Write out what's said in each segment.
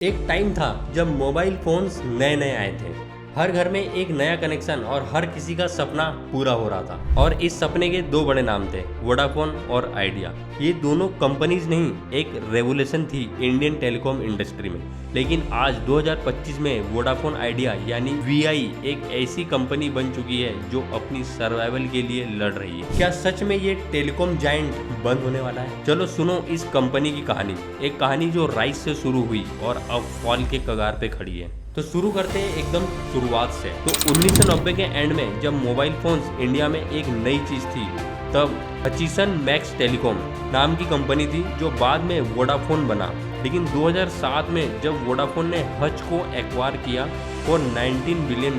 एक टाइम था जब मोबाइल फोन्स नए नए आए थे। हर घर में एक नया कनेक्शन और हर किसी का सपना पूरा हो रहा था। और इस सपने के दो बड़े नाम थे, वोडाफोन और आइडिया। ये दोनों कंपनीज नहीं, एक रेवोल्यूशन थी इंडियन टेलीकॉम इंडस्ट्री में। लेकिन आज 2025 में वोडाफोन आइडिया यानी वीआई एक ऐसी कंपनी बन चुकी है जो अपनी सर्वाइवल के लिए लड़ रही है। क्या सच में ये टेलीकॉम जायंट बंद होने वाला है? चलो सुनो इस कंपनी की कहानी, एक कहानी जो राइज से शुरू हुई और अब फॉल के कगार पे खड़ी है। तो शुरू करते हैं एकदम शुरुआत से। तो 1990 के एंड में जब मोबाइल फोन्स इंडिया में एक नई चीज थी, तब हचिसन मैक्स टेलीकॉम नाम की कंपनी थी जो बाद में वोडाफोन बना। लेकिन 2007 में जब वोडाफोन ने हच को एक्वायर किया फॉर $19 बिलियन,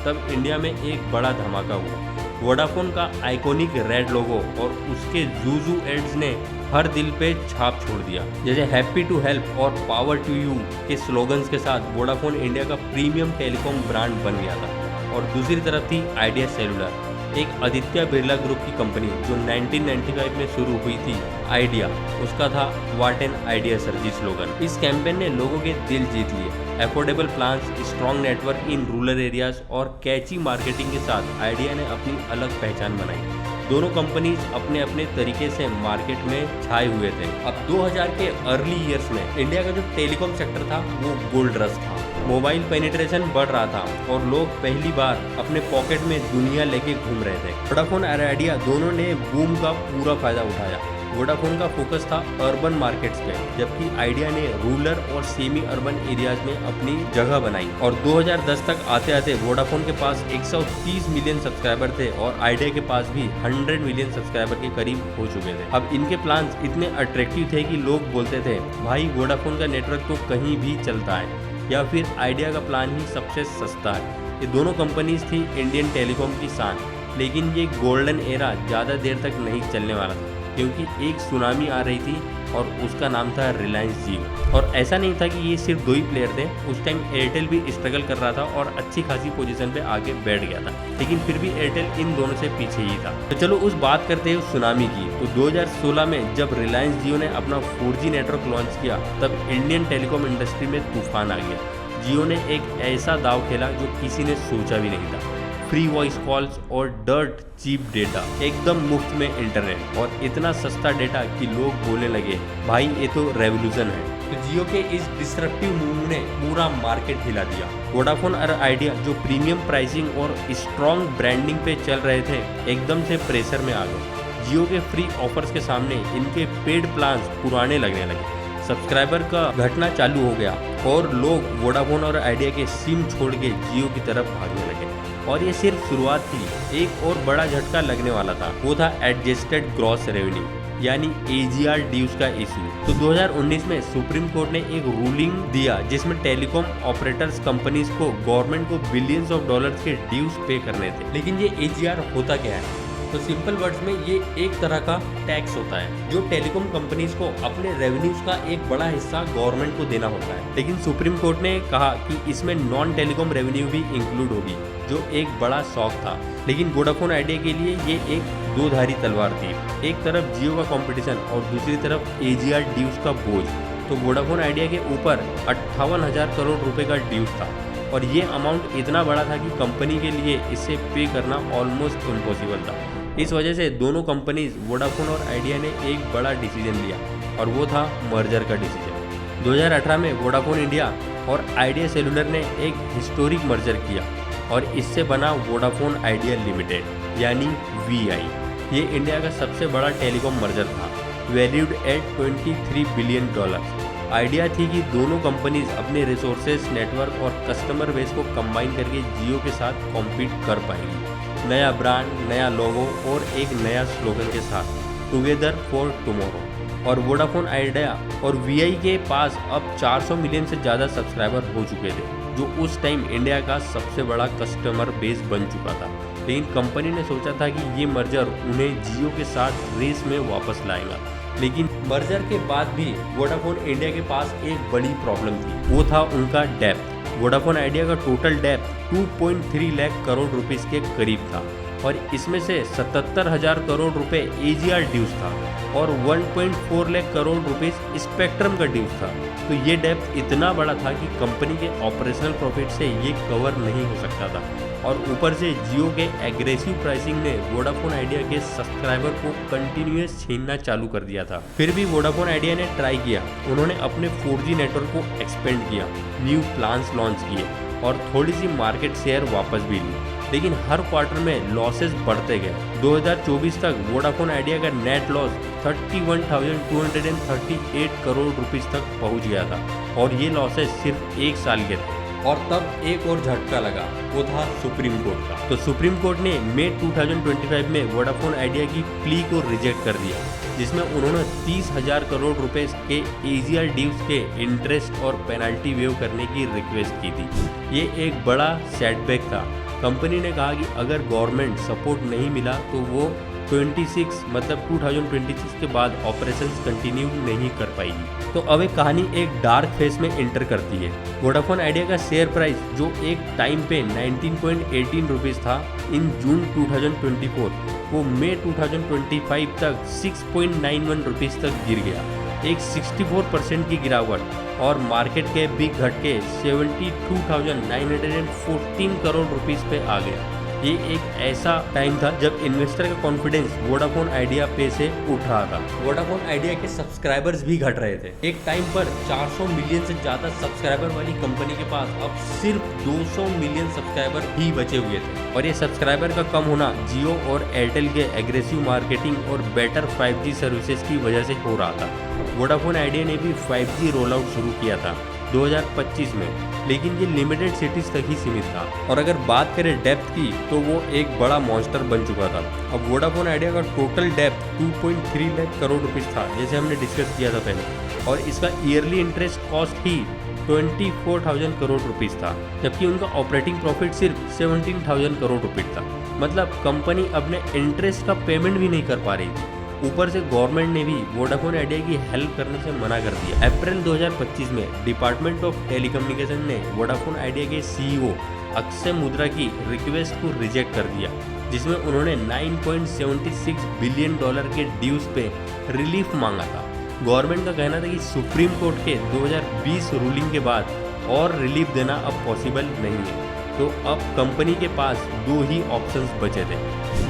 तब इंडिया में एक बड़ा धमाका हुआ। वोडाफोन का आइकॉनिक रेड लोगो और उसके जूजू एड्स ने हर दिल पे छाप छोड़ दिया। जैसे हैप्पी टू हेल्प और पावर टू यू के स्लोगन्स के साथ वोडाफोन इंडिया का प्रीमियम टेलीकॉम ब्रांड बन गया था। और दूसरी तरफ थी आइडिया सेलुलर, एक आदित्य बिरला ग्रुप की कंपनी जो 1995 में शुरू हुई थी। आइडिया, उसका था what an idea sir ji slogan. इस कैंपेन ने लोगों के दिल जीत लिए। Affordable plans, strong network in rural areas और कैची मार्केटिंग के साथ आइडिया ने अपनी अलग पहचान बनाई। दोनों कंपनीज अपने अपने तरीके से मार्केट में छाए हुए थे। अब 2000 के अर्ली ईयर्स में इंडिया का जो टेलीकॉम सेक्टर था वो गोल्ड रश था। मोबाइल पेनिट्रेशन बढ़ रहा था और लोग पहली बार अपने पॉकेट में दुनिया लेके घूम रहे थे। वोडाफोन और आइडिया दोनों ने बूम का पूरा फायदा उठाया। वोडाफोन का फोकस था अर्बन मार्केट्स पे, जबकि आइडिया ने रूरल और सेमी अर्बन एरियाज में अपनी जगह बनाई। और 2010 तक आते आते वोडाफोन के पास 130 मिलियन सब्सक्राइबर थे और आइडिया के पास भी 100 मिलियन सब्सक्राइबर के करीब हो चुके थे। अब इनके प्लान्स इतने अट्रैक्टिव थे कि लोग बोलते थे भाई वोडाफोन का नेटवर्क तो कहीं भी चलता है, या फिर आइडिया का प्लान ही सबसे सस्ता है। ये दोनों कंपनीज थी इंडियन टेलीकॉम की शान। लेकिन ये गोल्डन एरा ज़्यादा देर तक नहीं चलने वाला था, क्योंकि एक सुनामी आ रही थी और उसका नाम था रिलायंस जियो। और ऐसा नहीं था कि ये सिर्फ दो ही प्लेयर थे, उस टाइम एयरटेल भी स्ट्रगल कर रहा था और अच्छी खासी पोजीशन पे आगे बैठ गया था। लेकिन फिर भी एयरटेल इन दोनों से पीछे ही था। तो चलो उस बात करते हैं उस सुनामी की। तो 2016 में जब रिलायंस जियो ने अपना 4G नेटवर्क लॉन्च किया, तब इंडियन टेलीकॉम इंडस्ट्री में तूफान आ गया। जियो ने एक ऐसा दाव खेला जो किसी ने सोचा भी नहीं था। फ्री वॉइस कॉल्स और डर्ट चीप डेटा, एकदम मुफ्त में इंटरनेट और इतना सस्ता डेटा कि लोग बोलने लगे भाई ये तो रेवोल्यूशन है। तो जियो के इस डिस्ट्रप्टिव मूव ने पूरा मार्केट हिला दिया। वोडाफोन और आइडिया जो प्रीमियम प्राइसिंग और स्ट्रॉन्ग ब्रांडिंग पे चल रहे थे, एकदम से प्रेशर में आ गए। जियो के फ्री ऑफर्स के सामने इनके पेड प्लान्स पुराने लगने लगे। सब्सक्राइबर का घटना चालू हो गया और लोग वोडाफोन और आइडिया के सिम छोड़ के जियो की तरफ भागने लगे। और ये सिर्फ शुरुआत थी, एक और बड़ा झटका लगने वाला था। वो था एडजस्टेड ग्रॉस रेवेन्यू यानी AGR ड्यूज का इशू। तो 2019 में सुप्रीम कोर्ट ने एक रूलिंग दिया जिसमें टेलीकॉम ऑपरेटर्स कंपनीज को गवर्नमेंट को बिलियंस ऑफ डॉलर्स के ड्यूज पे करने थे। लेकिन ये AGR होता क्या है? तो सिंपल वर्ड्स में ये एक तरह का टैक्स होता है जो टेलीकॉम कंपनीज को अपने रेवेन्यूज का एक बड़ा हिस्सा गवर्नमेंट को देना होता है। लेकिन सुप्रीम कोर्ट ने कहा कि इसमें नॉन टेलीकॉम रेवेन्यू भी इंक्लूड होगी, जो एक बड़ा शौक था। लेकिन वोडाफोन आइडिया के लिए ये एक दो-धारी तलवार थी। एक तरफ जियो का कंपटीशन और दूसरी तरफ AGR ड्यूज का बोझ। तो वोडाफोन आइडिया के ऊपर 58,000 करोड़ रुपए का ड्यूज था और ये अमाउंट इतना बड़ा था कि कंपनी के लिए इसे पे करना ऑलमोस्ट इम्पॉसिबल था। इस वजह से दोनों कंपनीज वोडाफोन और आइडिया ने एक बड़ा डिसीजन लिया और वो था मर्जर का डिसीजन। 2018 में वोडाफोन इंडिया और आइडिया सेलुलर ने एक हिस्टोरिक मर्जर किया और इससे बना वोडाफोन आइडिया लिमिटेड यानी VI। ये इंडिया का सबसे बड़ा टेलीकॉम मर्जर था, वैल्यूड एट $23 बिलियन। आइडिया थी कि दोनों कंपनीज अपने रिसोर्सेज, नेटवर्क और कस्टमर बेस को कंबाइन करके जियो के साथ कॉम्पीट कर पाएंगी। नया ब्रांड, नया लोगो और एक नया स्लोगन के साथ, टुगेदर फॉर टुमारो। और वोडाफोन आइडिया और VI के पास अब 400 मिलियन से ज़्यादा सब्सक्राइबर हो चुके थे, जो उस टाइम इंडिया का सबसे बड़ा कस्टमर बेस बन चुका था। लेकिन कंपनी ने सोचा था कि ये मर्जर उन्हें जियो के साथ रेस में वापस लाएगा। लेकिन मर्जर के बाद भी वोडाफोन इंडिया के पास एक बड़ी प्रॉब्लम थी, वो था उनका डेप्थ। वोडाफोन आइडिया का total depth 2.3 lakh crore rupees के करीब था और इसमें से 77,000 करोड़ रुपए AGR ड्यूज था और 1.4 लाख करोड़ रुपीस स्पेक्ट्रम का ड्यूज था। तो ये डेप्थ इतना बड़ा था कि कंपनी के ऑपरेशनल प्रॉफिट से ये कवर नहीं हो सकता था और ऊपर से जियो के एग्रेसिव प्राइसिंग ने वोडाफोन आइडिया के सब्सक्राइबर को कंटिन्यूअस छीनना चालू कर दिया था। फिर भी वोडाफोन आइडिया ने ट्राई किया, उन्होंने अपने 4G नेटवर्क को एक्सपेंड किया, न्यू प्लान्स लॉन्च किए और थोड़ी सी मार्केट शेयर वापस भी ली, लेकिन हर क्वार्टर में लॉसेस बढ़ते गए। 2024 तक वोडाफोन आइडिया का नेट लॉस 31,238 करोड़ रुपीस तक पहुंच गया था और ये लॉसेस सिर्फ एक साल के थे। और तब एक और झटका लगा, वो था सुप्रीम कोर्ट का। तो सुप्रीम कोर्ट ने मई 2025 में वोडाफोन आइडिया की प्ली को रिजेक्ट कर दिया, जिसमें उन्होंने 30,000 करोड़ रुपए के AGR ड्यूज के इंटरेस्ट और पेनल्टी वेव करने की रिक्वेस्ट की थी। ये एक बड़ा सेटबैक था। कंपनी ने कहा कि अगर गवर्नमेंट सपोर्ट नहीं मिला तो वो 2026 के बाद ऑपरेशंस कंटिन्यू नहीं कर पाएगी। तो अब एक कहानी एक डार्क फेस में एंटर करती है। वोडाफोन आइडिया का शेयर प्राइस जो एक टाइम पे 19.18 रुपीस था इन जून 2024, वो मई 2025 तक 6.91 रुपीस तक गिर गया, एक 64% की गिरावट और मार्केट कैप भी घट के 72,914 करोड़ रुपीस पे आ गया। ये एक ऐसा टाइम था जब इन्वेस्टर का कॉन्फिडेंस वोडाफोन आइडिया पे से उठ रहा था। वोडाफोन आइडिया के सब्सक्राइबर्स भी घट रहे थे। एक टाइम पर 400 मिलियन से ज्यादा सब्सक्राइबर वाली कंपनी के पास अब सिर्फ 200 मिलियन सब्सक्राइबर ही बचे हुए थे और ये सब्सक्राइबर का कम होना जियो और एयरटेल के एग्रेसिव मार्केटिंग और बेटर 5G सर्विसेज की वजह से हो रहा था। वोडाफोन आइडिया ने भी 5G रोल आउट शुरू किया था 2025 में, लेकिन ये लिमिटेड सिटीज तक ही सीमित था। और अगर बात करें डेप्थ की तो वो एक बड़ा मॉन्स्टर बन चुका था। अब वोडाफोन आइडिया का total depth 2.3 lakh crore rupees था, जैसे हमने डिस्कस किया था पहले, और इसका ईयरली इंटरेस्ट कॉस्ट ही 24,000 करोड़ रुपीस था, जबकि उनका ऑपरेटिंग प्रॉफिट सिर्फ 17,000 करोड़ रुपीस था। मतलब कंपनी अपने इंटरेस्ट का पेमेंट भी नहीं कर पा रही थी। ऊपर से गवर्नमेंट ने भी वोडाफोन आइडिया की हेल्प करने से मना कर दिया। अप्रैल 2025 में डिपार्टमेंट ऑफ टेलीकम्युनिकेशन ने वोडाफोन आइडिया के CEO अक्षय मुद्रा की रिक्वेस्ट को रिजेक्ट कर दिया, जिसमें उन्होंने $9.76 बिलियन के ड्यूज पे रिलीफ मांगा था। गवर्नमेंट का कहना था कि सुप्रीम कोर्ट के 2020 रूलिंग के बाद और रिलीफ देना अब पॉसिबल नहीं है। तो अब कंपनी के पास दो ही ऑप्शंस बचे थे,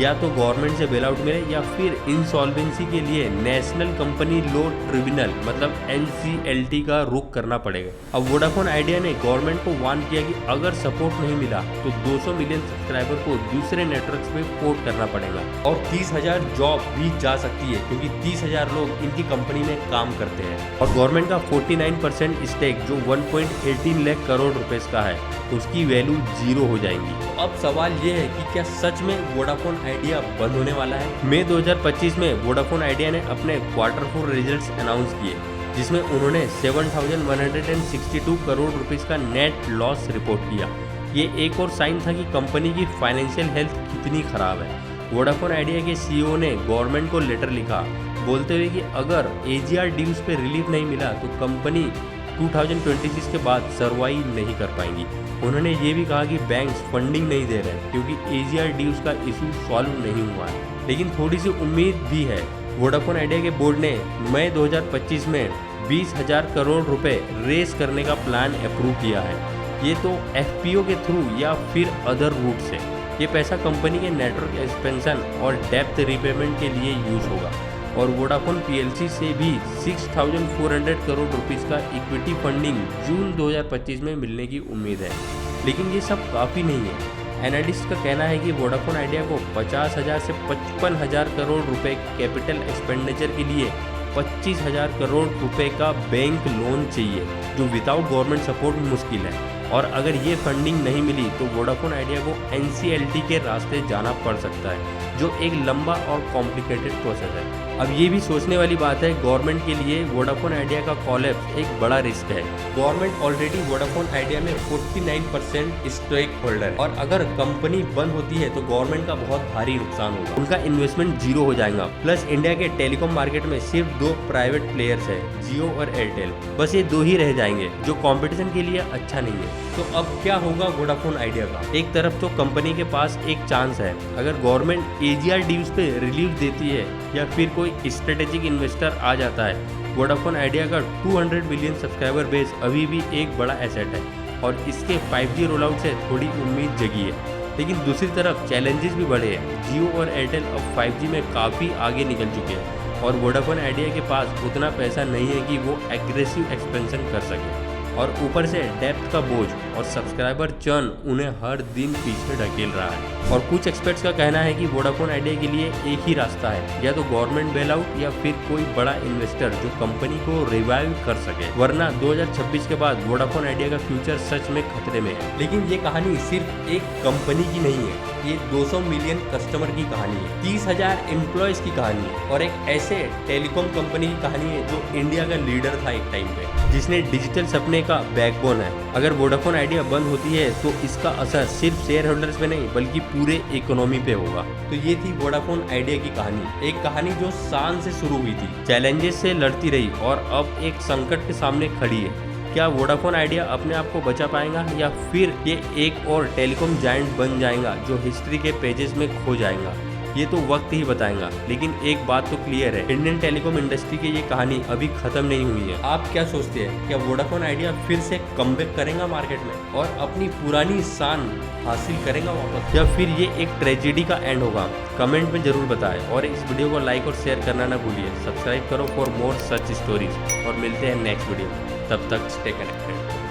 या तो गवर्नमेंट से बेल आउट मिले या फिर इंसॉल्वेंसी के लिए नेशनल कंपनी लॉ ट्रिब्यूनल मतलब NCLT का रुख करना पड़ेगा। अब वोडाफोन आइडिया ने गवर्नमेंट को वार्न किया कि अगर सपोर्ट नहीं मिला तो 200 मिलियन सब्सक्राइबर को दूसरे नेटवर्क्स पे पोर्ट करना पड़ेगा और 30,000 जॉब भी जा सकती है, क्योंकि 30,000 लोग इनकी कंपनी में काम करते हैं। और गवर्नमेंट का 49% स्टेक जो 1.18 लाख करोड़ रुपए का है, उसकी वैल्यू 0 हो जाएंगी। तो अब सवाल ये है कि क्या सच में वोडाफोन आइडिया बंद होने वाला है? मई 2025 में वोडाफोन आइडिया ने अपने क्वार्टर 4 रिजल्ट्स अनाउंस किए, जिसमें उन्होंने 7,162 करोड़ रुपीस का नेट लॉस रिपोर्ट किया। ये एक और साइन था कि कंपनी की फाइनेंशियल हेल्थ कितनी खराब है। वोडाफोन आइडिया के CEO ने गवर्नमेंट को लेटर लिखा, बोलते हुए कि अगर AGR ड्यूज पे रिलीफ नहीं मिला तो कंपनी 2026 के बाद सर्वाइव नहीं कर पाएंगी। उन्होंने ये भी कहा कि बैंक्स फंडिंग नहीं दे रहे क्योंकि AGR ड्यूज का इशू सॉल्व नहीं हुआ है। लेकिन थोड़ी सी उम्मीद भी है। वोडाफोन आइडिया के बोर्ड ने मई 2025 में 20,000 करोड़ रुपए रेस करने का प्लान अप्रूव किया है। ये तो FPO के थ्रू या फिर अदर रूट से। ये पैसा कंपनी के नेटवर्क एक्सपेंशन और डेप्थ रीपेमेंट के लिए यूज होगा और वोडाफोन PLC से भी 6,400 करोड़ रुपीस का इक्विटी फंडिंग जून 2025 में मिलने की उम्मीद है। लेकिन ये सब काफ़ी नहीं है। एनालिस्ट का कहना है कि वोडाफोन आइडिया को 50,000 से 55,000 करोड़ रुपए कैपिटल एक्सपेंडिचर के लिए 25,000 करोड़ रुपए का बैंक लोन चाहिए, जो विदाउट गवर्नमेंट सपोर्ट मुश्किल है। और अगर ये फंडिंग नहीं मिली तो वोडाफोन आइडिया को NCLT के रास्ते जाना पड़ सकता है, जो एक लंबा और कॉम्प्लिकेटेड प्रोसेस है। अब ये भी सोचने वाली बात है, गवर्नमेंट के लिए वोडाफोन आइडिया का कॉलेप्स एक बड़ा रिस्क है। गवर्नमेंट ऑलरेडी वोडाफोन आइडिया में 49% स्टेक होल्डर है और अगर कंपनी बंद होती है तो गवर्नमेंट का बहुत भारी नुकसान होगा, उनका इन्वेस्टमेंट 0 हो जाएगा। प्लस इंडिया के टेलीकॉम मार्केट में सिर्फ 2 प्राइवेट प्लेयर्स है, जियो और एयरटेल। बस ये 2 ही रह जाएंगे, जो कॉम्पिटिशन के लिए अच्छा नहीं है। तो अब क्या होगा वोडाफोन आइडिया का? एक तरफ तो कंपनी के पास एक चांस है, अगर गवर्नमेंट AGR डील्स पे रिलीफ देती है या फिर कोई स्ट्रेटेजिक इन्वेस्टर आ जाता है। वोडाफोन आइडिया का 200 मिलियन सब्सक्राइबर बेस अभी भी एक बड़ा एसेट है और इसके 5G रोल आउट से थोड़ी उम्मीद जगी है। लेकिन दूसरी तरफ चैलेंजेस भी बढ़े हैं। जियो और एयरटेल अब 5G में काफ़ी आगे निकल चुके हैं और वोडाफोन आइडिया के पास उतना पैसा नहीं है कि वो एग्रेसिव एक्सपेंशन कर सके, और ऊपर से डेप्थ का बोझ और सब्सक्राइबर चर्न उन्हें हर दिन पीछे ढकेल रहा है। और कुछ एक्सपर्ट्स का कहना है कि वोडाफोन आइडिया के लिए एक ही रास्ता है, या तो गवर्नमेंट बेल आउट या फिर कोई बड़ा इन्वेस्टर जो कंपनी को रिवाइव कर सके, वरना 2026 के बाद वोडाफोन आइडिया का फ्यूचर सच में खतरे में है। लेकिन ये कहानी सिर्फ एक कंपनी की नहीं है, ये 200 मिलियन कस्टमर की कहानी है, 30,000 एम्प्लॉयज की कहानी है और एक ऐसे टेलीकॉम कंपनी की कहानी है जो इंडिया का लीडर था एक टाइम पे, जिसने डिजिटल सपने का बैकबोन है। अगर वोडाफोन आइडिया बंद होती है तो इसका असर सिर्फ शेयर होल्डर्स पे नहीं बल्कि पूरे इकोनॉमी पे होगा। तो ये थी वोडाफोन आइडिया की कहानी, एक कहानी जो शान से शुरू हुई थी, चैलेंजेस से लड़ती रही और अब एक संकट के सामने खड़ी है। क्या वोडाफोन आइडिया अपने आप को बचा पाएगा या फिर ये एक और टेलीकॉम जायंट बन जाएगा जो हिस्ट्री के पेजेस में खो जाएगा? ये तो वक्त ही बताएगा। लेकिन एक बात तो क्लियर है, इंडियन टेलीकॉम इंडस्ट्री की ये कहानी अभी खत्म नहीं हुई है। आप क्या सोचते हैं, क्या वोडाफोन आइडिया फिर से कमबैक करेगा मार्केट में और अपनी पुरानी शान हासिल करेगा वापस, या फिर ये एक ट्रेजेडी का एंड होगा? कमेंट में जरूर बताएं और इस वीडियो को लाइक और शेयर करना ना भूलिए। सब्सक्राइब करो फॉर मोर सच स्टोरीज और मिलते हैं नेक्स्ट वीडियो में। तब तक स्टे कनेक्टेड।